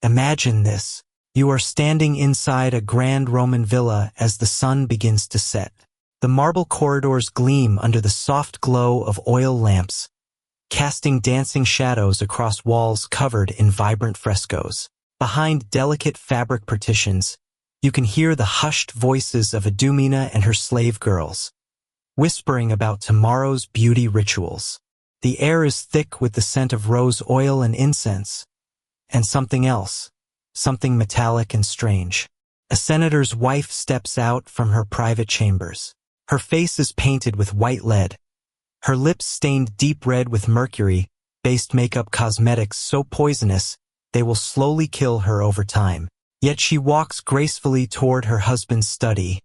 Imagine this. You are standing inside a grand Roman villa as the sun begins to set. The marble corridors gleam under the soft glow of oil lamps, casting dancing shadows across walls covered in vibrant frescoes. Behind delicate fabric partitions, you can hear the hushed voices of Idumina and her slave girls, whispering about tomorrow's beauty rituals. The air is thick with the scent of rose oil and incense, and something else, something metallic and strange. A senator's wife steps out from her private chambers. Her face is painted with white lead, her lips stained deep red with mercury-based makeup cosmetics so poisonous they will slowly kill her over time. Yet she walks gracefully toward her husband's study,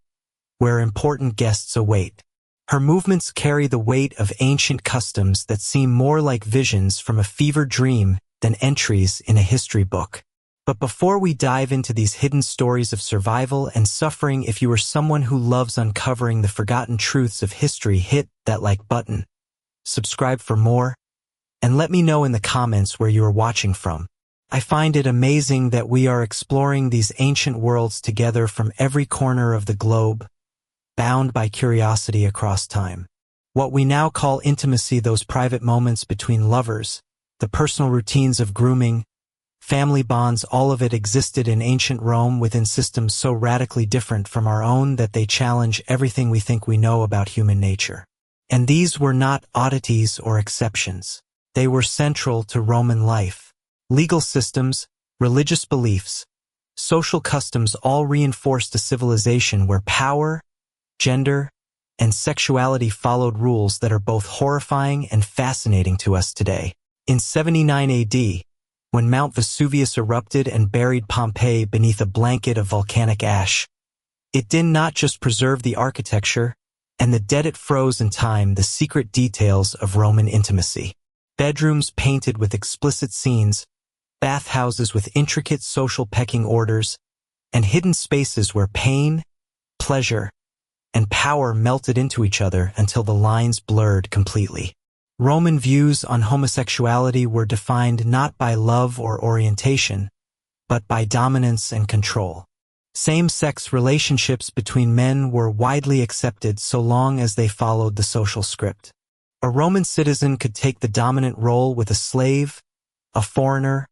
where important guests await. Her movements carry the weight of ancient customs that seem more like visions from a fevered dream than entries in a history book. But before we dive into these hidden stories of survival and suffering, if you are someone who loves uncovering the forgotten truths of history, hit that like button, subscribe for more, and let me know in the comments where you are watching from. I find it amazing that we are exploring these ancient worlds together from every corner of the globe, bound by curiosity across time. What we now call intimacy, those private moments between lovers, the personal routines of grooming, family bonds, all of it existed in ancient Rome within systems so radically different from our own that they challenge everything we think we know about human nature. And these were not oddities or exceptions. They were central to Roman life. Legal systems, religious beliefs, social customs all reinforced a civilization where power, gender, and sexuality followed rules that are both horrifying and fascinating to us today. In 79 AD, when Mount Vesuvius erupted and buried Pompeii beneath a blanket of volcanic ash, it did not just preserve the architecture and the dead, it froze in time the secret details of Roman intimacy. Bedrooms painted with explicit scenes, bathhouses with intricate social pecking orders, and hidden spaces where pain, pleasure, and power melted into each other until the lines blurred completely. Roman views on homosexuality were defined not by love or orientation, but by dominance and control. Same-sex relationships between men were widely accepted so long as they followed the social script. A Roman citizen could take the dominant role with a slave, a foreigner,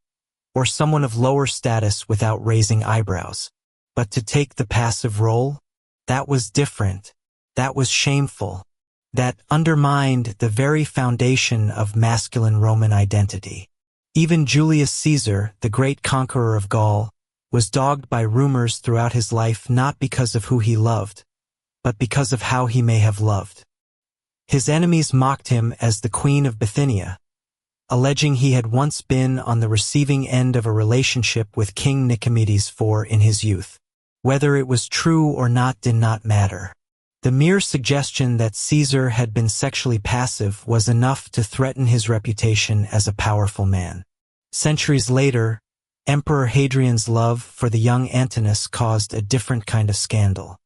or someone of lower status without raising eyebrows. But to take the passive role, that was different. That was shameful. That undermined the very foundation of masculine Roman identity. Even Julius Caesar, the great conqueror of Gaul, was dogged by rumors throughout his life not because of who he loved, but because of how he may have loved. His enemies mocked him as the Queen of Bithynia, alleging he had once been on the receiving end of a relationship with King Nicomedes IV in his youth. Whether it was true or not did not matter. The mere suggestion that Caesar had been sexually passive was enough to threaten his reputation as a powerful man. Centuries later, Emperor Hadrian's love for the young Antinous caused a different kind of scandal.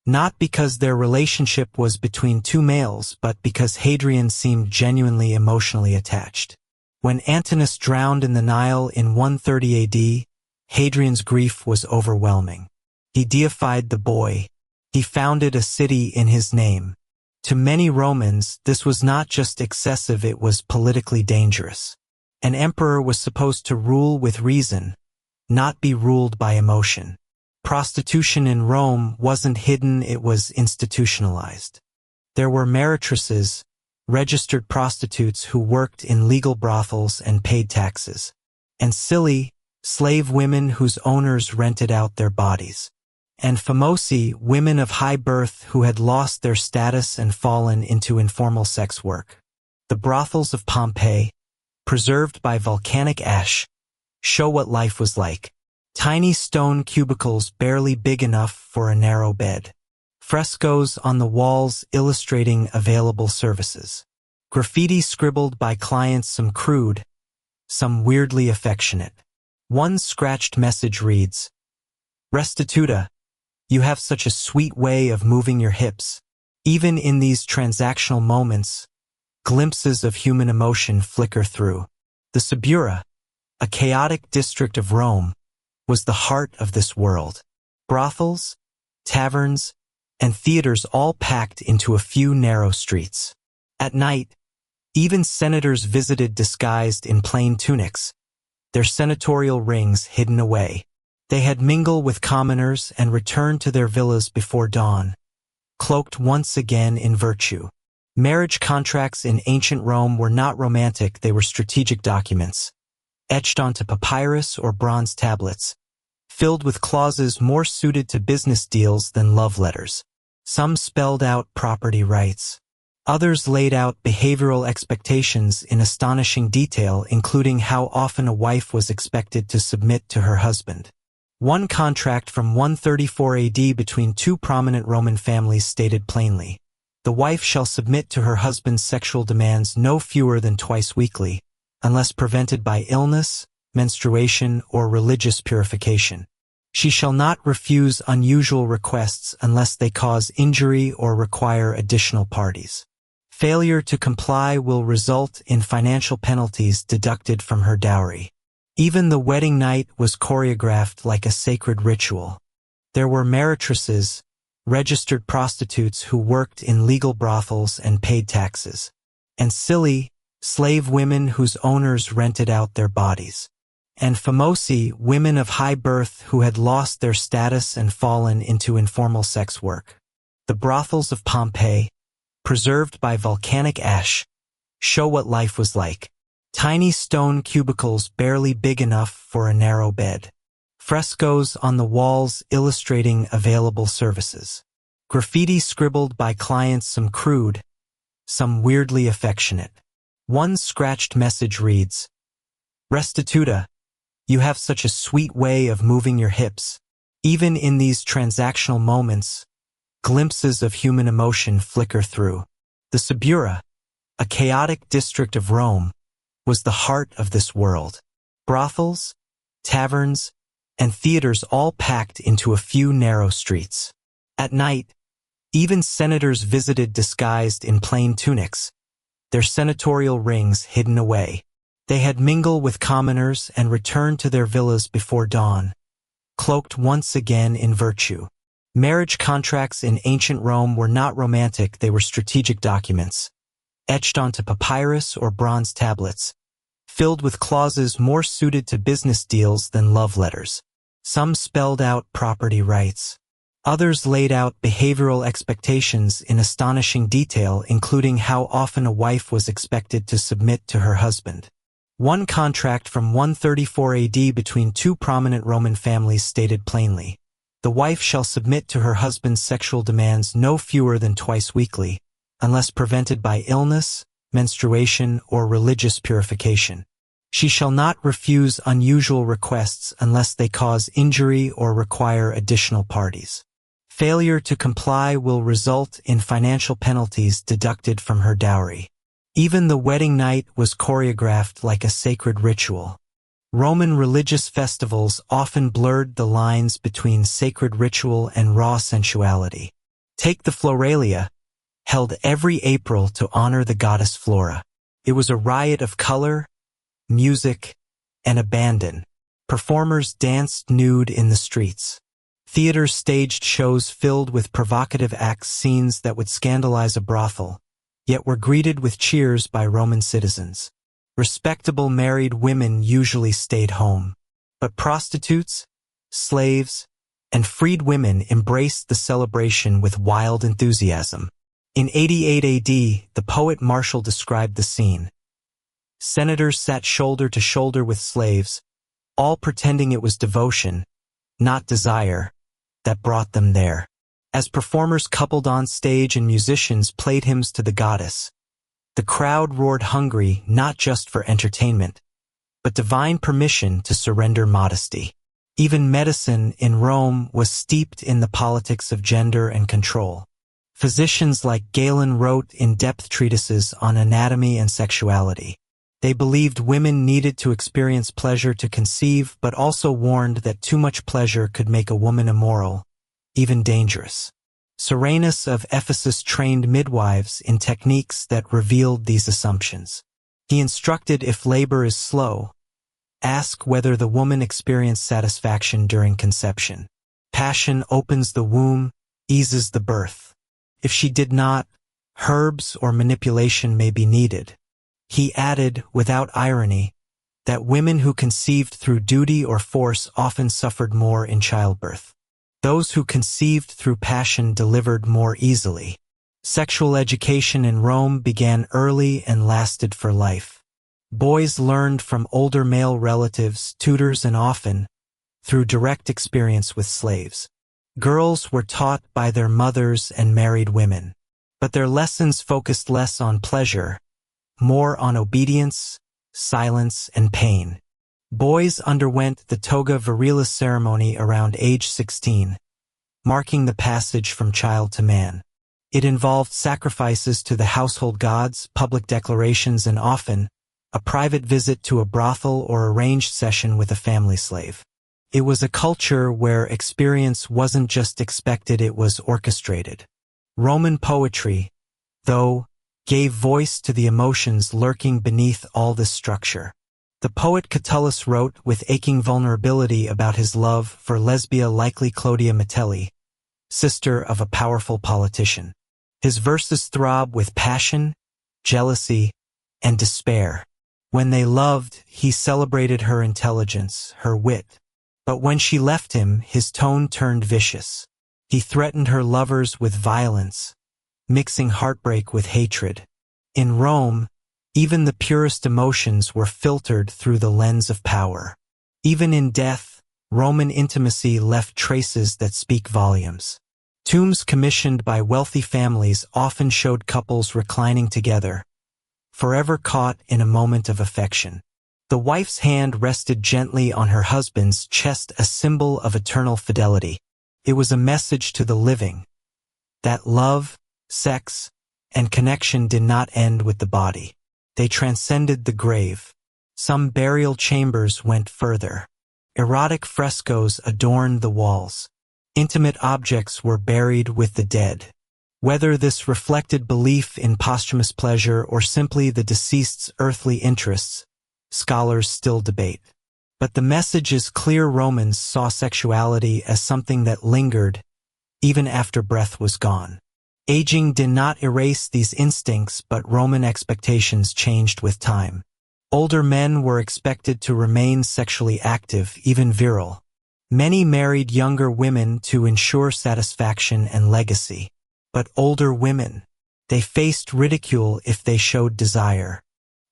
Not because their relationship was between two males, but because Hadrian seemed genuinely emotionally attached. When Antinous drowned in the Nile in 130 AD, Hadrian's grief was overwhelming. He deified the boy. He founded a city in his name. To many Romans, this was not just excessive, it was politically dangerous. An emperor was supposed to rule with reason, not be ruled by emotion. Prostitution in Rome wasn't hidden, it was institutionalized. There were meretresses, registered prostitutes who worked in legal brothels and paid taxes, and silly, slave women whose owners rented out their bodies. And famosi, women of high birth who had lost their status and fallen into informal sex work. The brothels of Pompeii, preserved by volcanic ash, show what life was like. Tiny stone cubicles barely big enough for a narrow bed. Frescoes on the walls illustrating available services. Graffiti scribbled by clients, some crude, some weirdly affectionate. One scratched message reads, "Restituta, you have such a sweet way of moving your hips." Even in these transactional moments, glimpses of human emotion flicker through. The Subura, a chaotic district of Rome, was the heart of this world. Brothels, taverns, and theaters all packed into a few narrow streets. At night, even senators visited disguised in plain tunics, their senatorial rings hidden away. They had mingled with commoners and returned to their villas before dawn, cloaked once again in virtue. Marriage contracts in ancient Rome were not romantic, they were strategic documents, etched onto papyrus or bronze tablets, filled with clauses more suited to business deals than love letters. Some spelled out property rights. Others laid out behavioral expectations in astonishing detail, including how often a wife was expected to submit to her husband. One contract from 134 AD between two prominent Roman families stated plainly, "The wife shall submit to her husband's sexual demands no fewer than twice weekly, unless prevented by illness, menstruation, or religious purification. She shall not refuse unusual requests unless they cause injury or require additional parties. Failure to comply will result in financial penalties deducted from her dowry." Even the wedding night was choreographed like a sacred ritual. There were meretrices, registered prostitutes who worked in legal brothels and paid taxes, and silly, slave women whose owners rented out their bodies, and famosi, women of high birth who had lost their status and fallen into informal sex work. The brothels of Pompeii, preserved by volcanic ash, show what life was like. Tiny stone cubicles barely big enough for a narrow bed. Frescoes on the walls illustrating available services. Graffiti scribbled by clients, some crude, some weirdly affectionate. One scratched message reads, "Restituta, you have such a sweet way of moving your hips." Even in these transactional moments, glimpses of human emotion flicker through. The Subura, a chaotic district of Rome, was the heart of this world. Brothels, taverns, and theaters all packed into a few narrow streets. At night, even senators visited disguised in plain tunics, their senatorial rings hidden away. They had mingled with commoners and returned to their villas before dawn, cloaked once again in virtue. Marriage contracts in ancient Rome were not romantic, they were strategic documents, etched onto papyrus or bronze tablets, filled with clauses more suited to business deals than love letters. Some spelled out property rights. Others laid out behavioral expectations in astonishing detail, including how often a wife was expected to submit to her husband. One contract from 134 AD between two prominent Roman families stated plainly, "The wife shall submit to her husband's sexual demands no fewer than twice weekly, unless prevented by illness, menstruation, or religious purification. She shall not refuse unusual requests unless they cause injury or require additional parties. Failure to comply will result in financial penalties deducted from her dowry." Even the wedding night was choreographed like a sacred ritual. Roman religious festivals often blurred the lines between sacred ritual and raw sensuality. Take the Floralia, held every April to honor the goddess Flora. It was a riot of color, music, and abandon. Performers danced nude in the streets. Theaters staged shows filled with provocative acts, scenes that would scandalize a brothel, yet were greeted with cheers by Roman citizens. Respectable married women usually stayed home, but prostitutes, slaves, and freed women embraced the celebration with wild enthusiasm. In 88 AD, the poet Martial described the scene. Senators sat shoulder to shoulder with slaves, all pretending it was devotion, not desire, that brought them there. As performers coupled on stage and musicians played hymns to the goddess, the crowd roared, hungry not just for entertainment, but divine permission to surrender modesty. Even medicine in Rome was steeped in the politics of gender and control. Physicians like Galen wrote in-depth treatises on anatomy and sexuality. They believed women needed to experience pleasure to conceive, but also warned that too much pleasure could make a woman immoral, even dangerous. Cyrenus of Ephesus trained midwives in techniques that revealed these assumptions. He instructed, if labor is slow, Ask whether the woman experienced satisfaction during conception. Passion opens the womb, eases the birth. If she did not, herbs or manipulation may be needed. He added, without irony, that women who conceived through duty or force often suffered more in childbirth. Those who conceived through passion delivered more easily. Sexual education in Rome began early and lasted for life. Boys learned from older male relatives, tutors, and often, through direct experience with slaves. Girls were taught by their mothers and married women. But their lessons focused less on pleasure, more on obedience, silence, and pain. Boys underwent the toga virilis ceremony around age 16, marking the passage from child to man. It involved sacrifices to the household gods, public declarations, and often, a private visit to a brothel or arranged session with a family slave. It was a culture where experience wasn't just expected, it was orchestrated. Roman poetry, though, gave voice to the emotions lurking beneath all this structure. The poet Catullus wrote with aching vulnerability about his love for Lesbia, likely Clodia Metelli, sister of a powerful politician. His verses throb with passion, jealousy, and despair. When they loved, he celebrated her intelligence, her wit. But when she left him, his tone turned vicious. He threatened her lovers with violence, mixing heartbreak with hatred. In Rome, even the purest emotions were filtered through the lens of power. Even in death, Roman intimacy left traces that speak volumes. Tombs commissioned by wealthy families often showed couples reclining together, forever caught in a moment of affection. The wife's hand rested gently on her husband's chest, a symbol of eternal fidelity. It was a message to the living that love, sex, and connection did not end with the body. They transcended the grave. Some burial chambers went further. Erotic frescoes adorned the walls. Intimate objects were buried with the dead. Whether this reflected belief in posthumous pleasure or simply the deceased's earthly interests, scholars still debate. But the message is clear: Romans saw sexuality as something that lingered, even after breath was gone. Aging did not erase these instincts, but Roman expectations changed with time. Older men were expected to remain sexually active, even virile. Many married younger women to ensure satisfaction and legacy. But older women, they faced ridicule if they showed desire.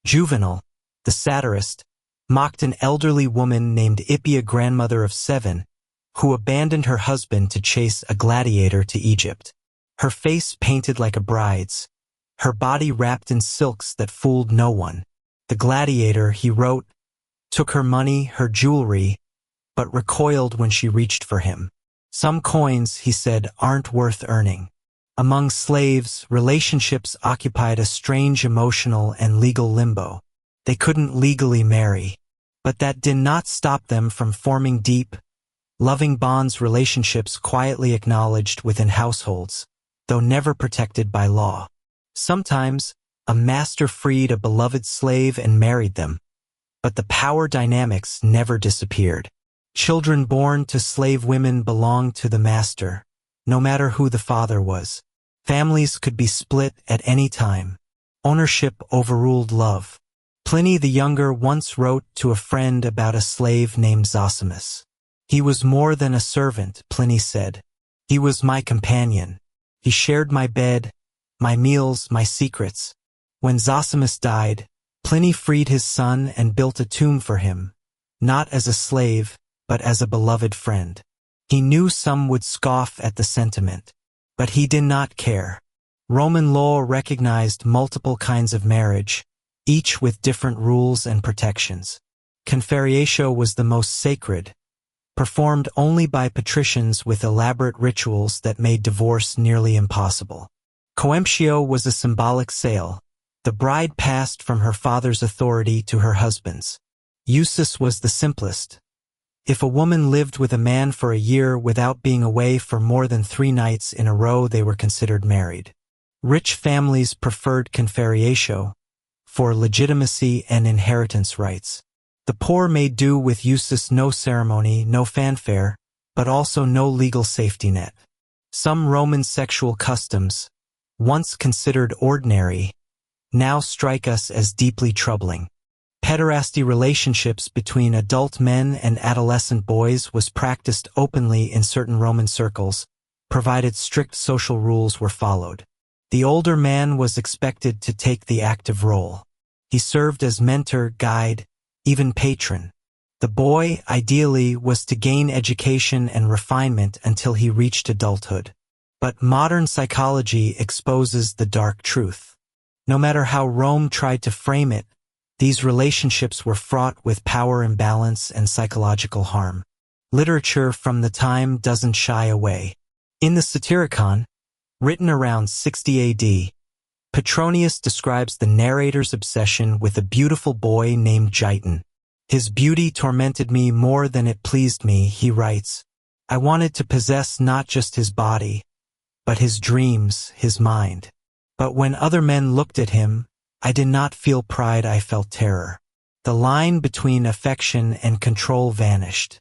Juvenal, the satirist, mocked an elderly woman named Ippia, grandmother of 7, who abandoned her husband to chase a gladiator to Egypt. Her face painted like a bride's, her body wrapped in silks that fooled no one. The gladiator, he wrote, took her money, her jewelry, but recoiled when she reached for him. Some coins, he said, aren't worth earning. Among slaves, relationships occupied a strange emotional and legal limbo. They couldn't legally marry, but that did not stop them from forming deep, loving bonds, relationships quietly acknowledged within households, though never protected by law. Sometimes, a master freed a beloved slave and married them, but the power dynamics never disappeared. Children born to slave women belonged to the master, no matter who the father was. Families could be split at any time. Ownership overruled love. Pliny the Younger once wrote to a friend about a slave named Zosimus. He was more than a servant, Pliny said. He was my companion. He shared my bed, my meals, my secrets. When Zosimus died, Pliny freed his son and built a tomb for him, not as a slave, but as a beloved friend. He knew some would scoff at the sentiment, but he did not care. Roman law recognized multiple kinds of marriage, each with different rules and protections. Confarreatio was the most sacred, performed only by patricians with elaborate rituals that made divorce nearly impossible. Coemptio was a symbolic sale. The bride passed from her father's authority to her husband's. Usus was the simplest. If a woman lived with a man for a year without being away for more than 3 nights in a row, they were considered married. Rich families preferred confarreatio for legitimacy and inheritance rights. The poor made do with uses no ceremony, no fanfare, but also no legal safety net. Some Roman sexual customs, once considered ordinary, now strike us as deeply troubling. Pederasty relationships between adult men and adolescent boys was practiced openly in certain Roman circles, provided strict social rules were followed. The older man was expected to take the active role. He served as mentor, guide, even patron. The boy, ideally, was to gain education and refinement until he reached adulthood. But modern psychology exposes the dark truth. No matter how Rome tried to frame it, these relationships were fraught with power imbalance and psychological harm. Literature from the time doesn't shy away. In the Satyricon, written around 60 AD, Petronius describes the narrator's obsession with a beautiful boy named Giton. His beauty tormented me more than it pleased me, he writes. I wanted to possess not just his body, but his dreams, his mind. But when other men looked at him, I did not feel pride, I felt terror. The line between affection and control vanished.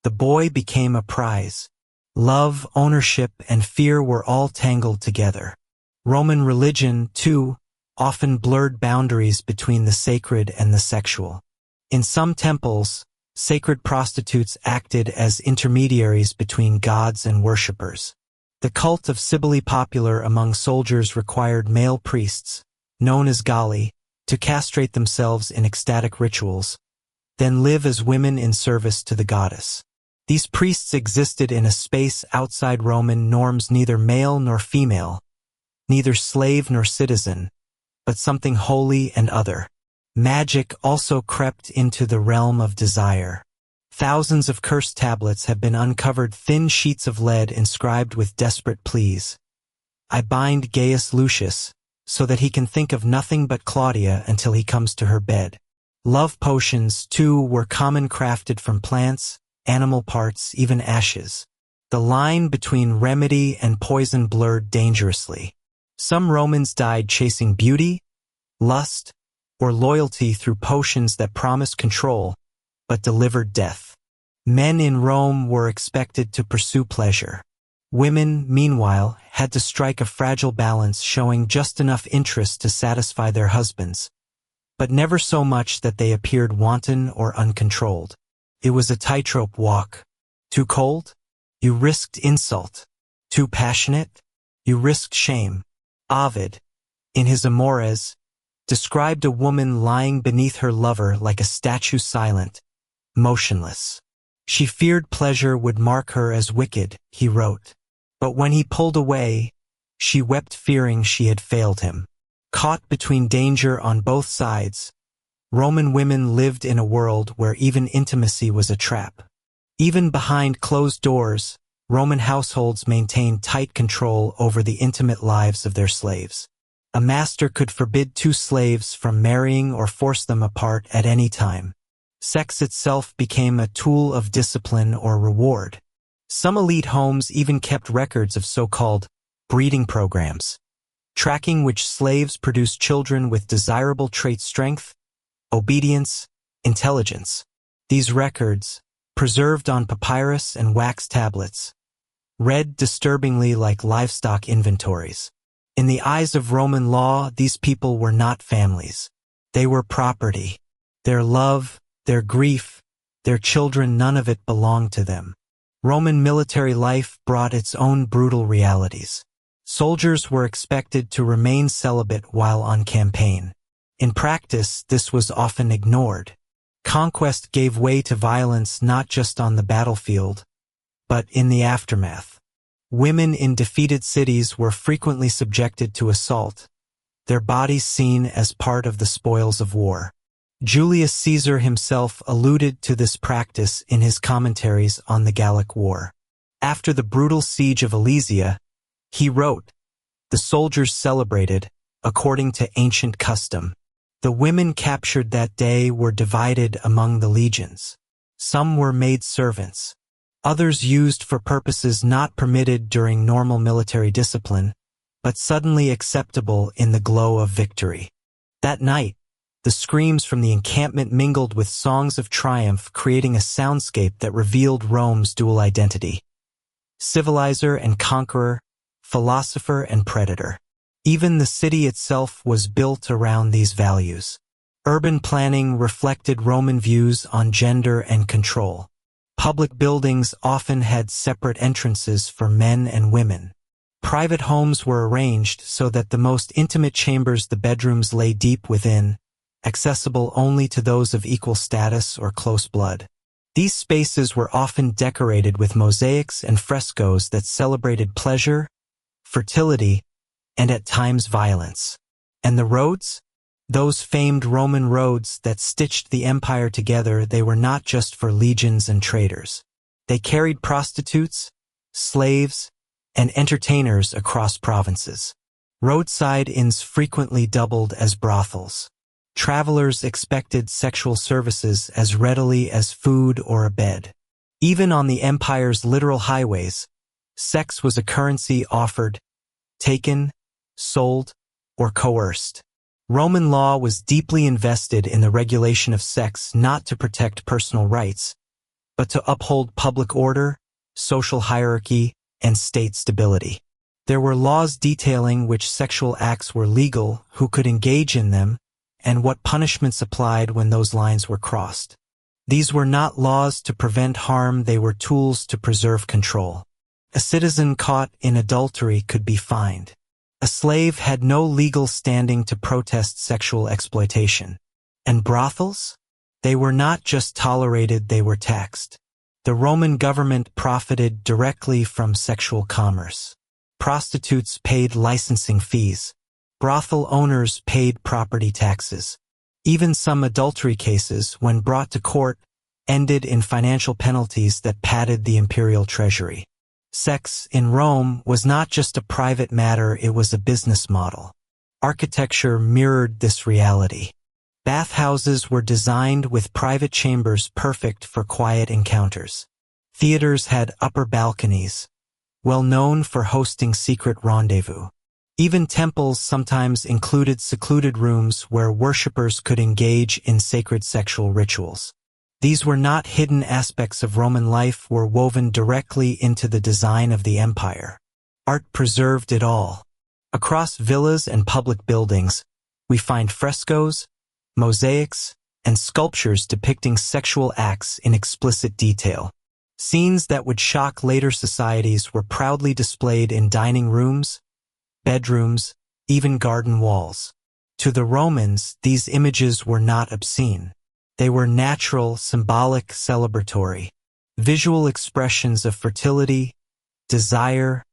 The boy became a prize. Love, ownership, and fear were all tangled together. Roman religion, too, often blurred boundaries between the sacred and the sexual. In some temples, sacred prostitutes acted as intermediaries between gods and worshippers. The cult of Cybele, popular among soldiers, required male priests, known as Galli, to castrate themselves in ecstatic rituals, then live as women in service to the goddess. These priests existed in a space outside Roman norms, neither male nor female, neither slave nor citizen, but something holy and other. Magic also crept into the realm of desire. Thousands of cursed tablets have been uncovered, thin sheets of lead inscribed with desperate pleas. I bind Gaius Lucius, so that he can think of nothing but Claudia until he comes to her bed. Love potions, too, were common, crafted from plants, animal parts, even ashes. The line between remedy and poison blurred dangerously. Some Romans died chasing beauty, lust, or loyalty through potions that promised control, but delivered death. Men in Rome were expected to pursue pleasure. Women, meanwhile, had to strike a fragile balance, showing just enough interest to satisfy their husbands, but never so much that they appeared wanton or uncontrolled. It was a tightrope walk. Too cold? You risked insult. Too passionate? You risked shame. Ovid, in his Amores, described a woman lying beneath her lover like a statue, silent, motionless. She feared pleasure would mark her as wicked, he wrote. But when he pulled away, she wept, fearing she had failed him. Caught between danger on both sides, Roman women lived in a world where even intimacy was a trap. Even behind closed doors, Roman households maintained tight control over the intimate lives of their slaves. A master could forbid two slaves from marrying or force them apart at any time. Sex itself became a tool of discipline or reward. Some elite homes even kept records of so-called breeding programs, tracking which slaves produced children with desirable traits: strength, obedience, intelligence. These records, preserved on papyrus and wax tablets, read disturbingly like livestock inventories. In the eyes of Roman law, these people were not families. They were property. Their love, their grief, their children, none of it belonged to them. Roman military life brought its own brutal realities. Soldiers were expected to remain celibate while on campaign. In practice, this was often ignored. Conquest gave way to violence not just on the battlefield, but in the aftermath. Women in defeated cities were frequently subjected to assault, their bodies seen as part of the spoils of war. Julius Caesar himself alluded to this practice in his commentaries on the Gallic War. After the brutal siege of Alesia, he wrote, "The soldiers celebrated, according to ancient custom. The women captured that day were divided among the legions. Some were made servants, others used for purposes not permitted during normal military discipline, but suddenly acceptable in the glow of victory. That night, The screams from the encampment mingled with songs of triumph, creating a soundscape that revealed Rome's dual identity: civilizer and conqueror, philosopher and predator. Even the city itself was built around these values. Urban planning reflected Roman views on gender and control. Public buildings often had separate entrances for men and women. Private homes were arranged so that the most intimate chambers, the bedrooms, lay deep within, accessible only to those of equal status or close blood. These spaces were often decorated with mosaics and frescoes that celebrated pleasure, fertility, and at times violence. And the roads? Those famed Roman roads that stitched the empire together, they were not just for legions and traders. They carried prostitutes, slaves, and entertainers across provinces. Roadside inns frequently doubled as brothels. Travelers expected sexual services as readily as food or a bed. Even on the empire's literal highways, sex was a currency offered, taken, sold, or coerced. Roman law was deeply invested in the regulation of sex, not to protect personal rights, but to uphold public order, social hierarchy, and state stability. There were laws detailing which sexual acts were legal, who could engage in them, and what punishments applied when those lines were crossed. These were not laws to prevent harm, they were tools to preserve control. A citizen caught in adultery could be fined. A slave had no legal standing to protest sexual exploitation. And brothels? They were not just tolerated, they were taxed. The Roman government profited directly from sexual commerce. Prostitutes paid licensing fees. Brothel owners paid property taxes. Even some adultery cases, when brought to court, ended in financial penalties that padded the imperial treasury. Sex in Rome was not just a private matter, it was a business model. Architecture mirrored this reality. Bathhouses were designed with private chambers perfect for quiet encounters. Theaters had upper balconies, well known for hosting secret rendezvous. Even temples sometimes included secluded rooms where worshippers could engage in sacred sexual rituals. These were not hidden aspects of Roman life, were woven directly into the design of the empire. Art preserved it all. Across villas and public buildings, we find frescoes, mosaics, and sculptures depicting sexual acts in explicit detail. Scenes that would shock later societies were proudly displayed in dining rooms, bedrooms, even garden walls. To the Romans, these images were not obscene. They were natural, symbolic, celebratory, visual expressions of fertility, desire,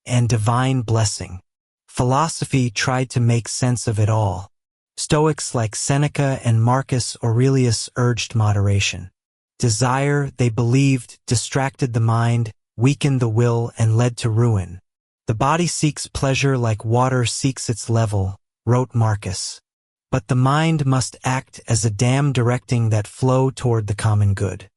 and divine blessing. Philosophy tried to make sense of it all. Stoics like Seneca and Marcus Aurelius urged moderation. Desire, they believed, distracted the mind, weakened the will, and led to ruin. The body seeks pleasure like water seeks its level, wrote Marcus. But the mind must act as a dam directing that flow toward the common good.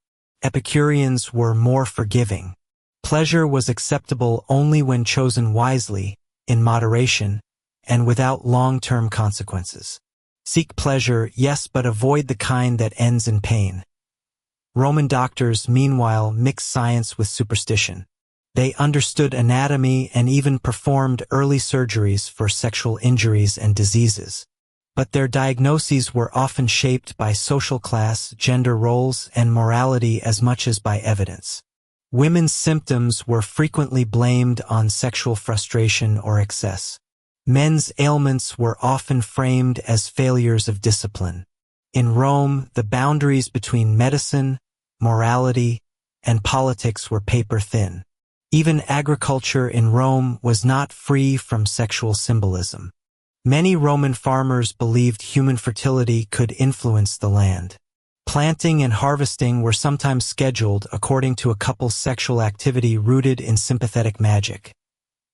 Epicureans were more forgiving. Pleasure was acceptable only when chosen wisely, in moderation, and without long-term consequences. Seek pleasure, yes, but avoid the kind that ends in pain. Roman doctors, meanwhile, mixed science with superstition. They understood anatomy and even performed early surgeries for sexual injuries and diseases. But their diagnoses were often shaped by social class, gender roles, and morality as much as by evidence. Women's symptoms were frequently blamed on sexual frustration or excess. Men's ailments were often framed as failures of discipline. In Rome, the boundaries between medicine, morality, and politics were paper-thin. Even agriculture in Rome was not free from sexual symbolism. Many Roman farmers believed human fertility could influence the land. Planting and harvesting were sometimes scheduled according to a couple's sexual activity, rooted in sympathetic magic.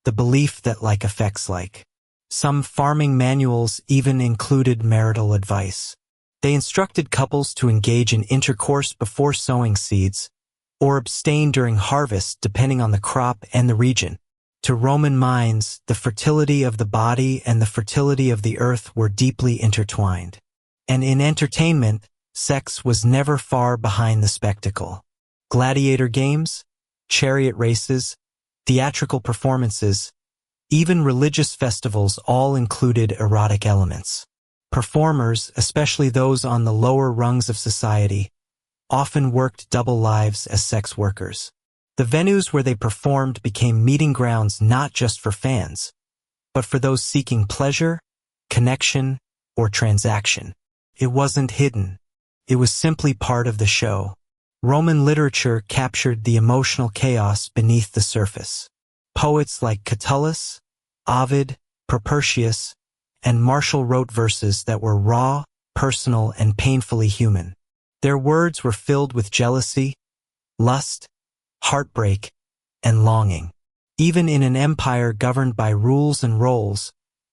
The belief that like affects like. Some farming manuals even included marital advice. They instructed couples to engage in intercourse before sowing seeds, or abstain during harvest depending on the crop and the region. To Roman minds, the fertility of the body and the fertility of the earth were deeply intertwined. And in entertainment, sex was never far behind the spectacle. Gladiator games, chariot races, theatrical performances, even religious festivals all included erotic elements. Performers, especially those on the lower rungs of society, often worked double lives as sex workers. The venues where they performed became meeting grounds not just for fans, but for those seeking pleasure, connection, or transaction. It wasn't hidden. It was simply part of the show. Roman literature captured the emotional chaos beneath the surface. Poets like Catullus, Ovid, Propertius, and Martial wrote verses that were raw, personal, and painfully human. Their words were filled with jealousy, lust, heartbreak, and longing. Even in an empire governed by rules and roles,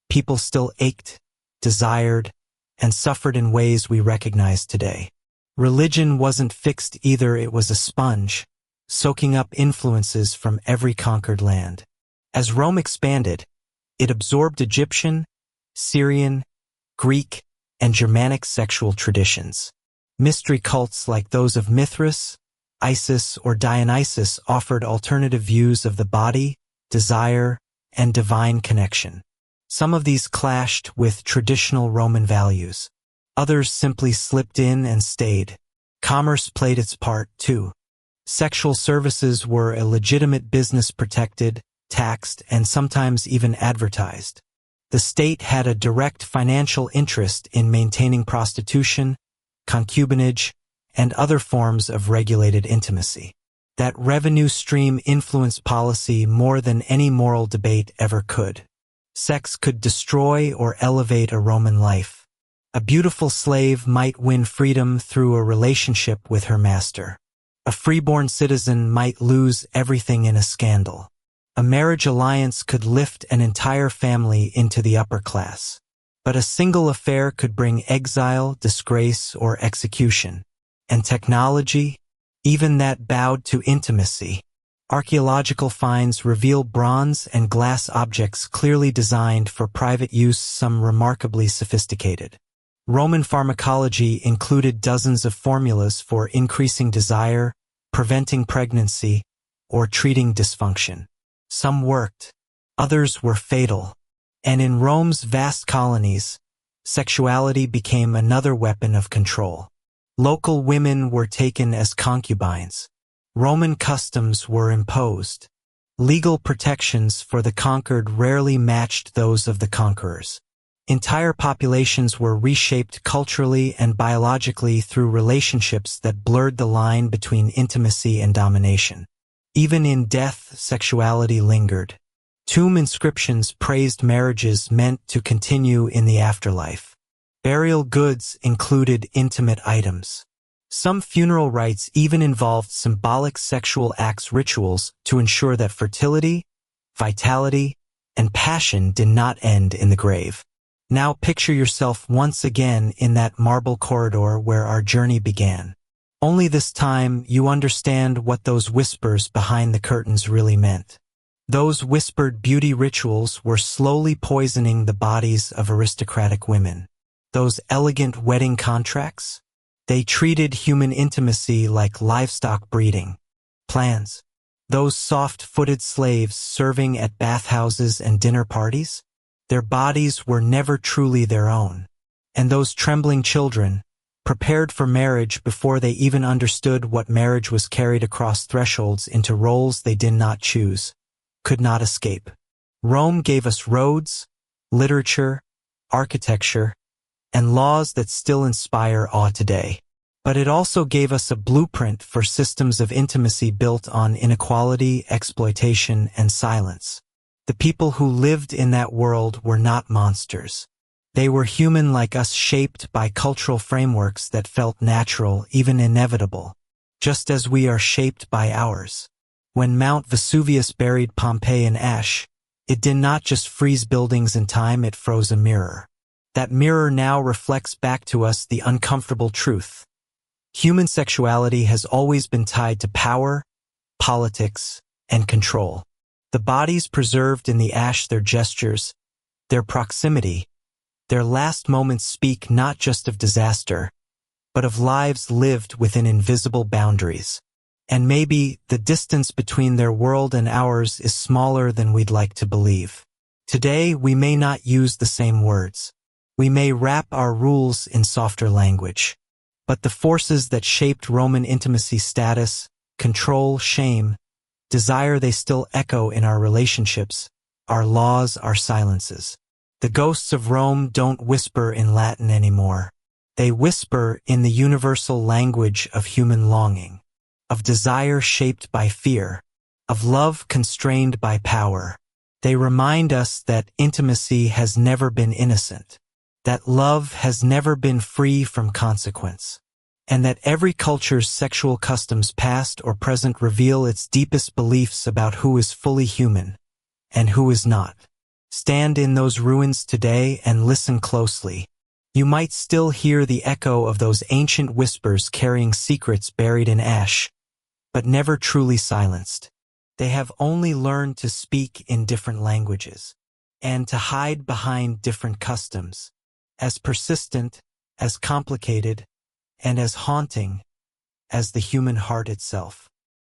people still ached, desired, and suffered in ways we recognize today. Religion wasn't fixed either. It was a sponge, soaking up influences from every conquered land. As Rome expanded, it absorbed Egyptian, Syrian, Greek, and Germanic sexual traditions. Mystery cults like those of Mithras, Isis, or Dionysus offered alternative views of the body, desire, and divine connection. Some of these clashed with traditional Roman values. Others simply slipped in and stayed. Commerce played its part, too. Sexual services were a legitimate business, protected, taxed, and sometimes even advertised. The state had a direct financial interest in maintaining prostitution, concubinage, and other forms of regulated intimacy. That revenue stream influenced policy more than any moral debate ever could. Sex could destroy or elevate a Roman life. A beautiful slave might win freedom through a relationship with her master. A freeborn citizen might lose everything in a scandal. A marriage alliance could lift an entire family into the upper class. But a single affair could bring exile, disgrace, or execution. And technology, even that, bowed to intimacy. Archaeological finds reveal bronze and glass objects clearly designed for private use, some remarkably sophisticated. Roman pharmacology included dozens of formulas for increasing desire, preventing pregnancy, or treating dysfunction. Some worked, others were fatal. And in Rome's vast colonies, sexuality became another weapon of control. Local women were taken as concubines. Roman customs were imposed. Legal protections for the conquered rarely matched those of the conquerors. Entire populations were reshaped culturally and biologically through relationships that blurred the line between intimacy and domination. Even in death, sexuality lingered. Tomb inscriptions praised marriages meant to continue in the afterlife. Burial goods included intimate items. Some funeral rites even involved symbolic sexual acts, rituals to ensure that fertility, vitality, and passion did not end in the grave. Now picture yourself once again in that marble corridor where our journey began. Only this time you understand what those whispers behind the curtains really meant. Those whispered beauty rituals were slowly poisoning the bodies of aristocratic women. Those elegant wedding contracts? They treated human intimacy like livestock breeding. Plans. Those soft-footed slaves serving at bathhouses and dinner parties? Their bodies were never truly their own. And those trembling children, prepared for marriage before they even understood what marriage was, carried across thresholds into roles they did not choose, could not escape. Rome gave us roads, literature, architecture, and laws that still inspire awe today. But it also gave us a blueprint for systems of intimacy built on inequality, exploitation, and silence. The people who lived in that world were not monsters. They were human like us, shaped by cultural frameworks that felt natural, even inevitable, just as we are shaped by ours. When Mount Vesuvius buried Pompeii in ash, it did not just freeze buildings in time, it froze a mirror. That mirror now reflects back to us the uncomfortable truth. Human sexuality has always been tied to power, politics, and control. The bodies preserved in the ash, their gestures, their proximity, Their last moments speak not just of disaster, but of lives lived within invisible boundaries. And maybe the distance between their world and ours is smaller than we'd like to believe. Today, we may not use the same words. We may wrap our rules in softer language. But the forces that shaped Roman intimacy status, control, shame, desire, they still echo in our relationships, our laws, our silences. The ghosts of Rome don't whisper in Latin anymore. They whisper in the universal language of human longing, of desire shaped by fear, of love constrained by power. They remind us that intimacy has never been innocent, that love has never been free from consequence, and that every culture's sexual customs, past or present, reveal its deepest beliefs about who is fully human and who is not. Stand in those ruins today and listen closely. You might still hear the echo of those ancient whispers carrying secrets buried in ash, but never truly silenced. They have only learned to speak in different languages and to hide behind different customs, as persistent, as complicated, and as haunting as the human heart itself.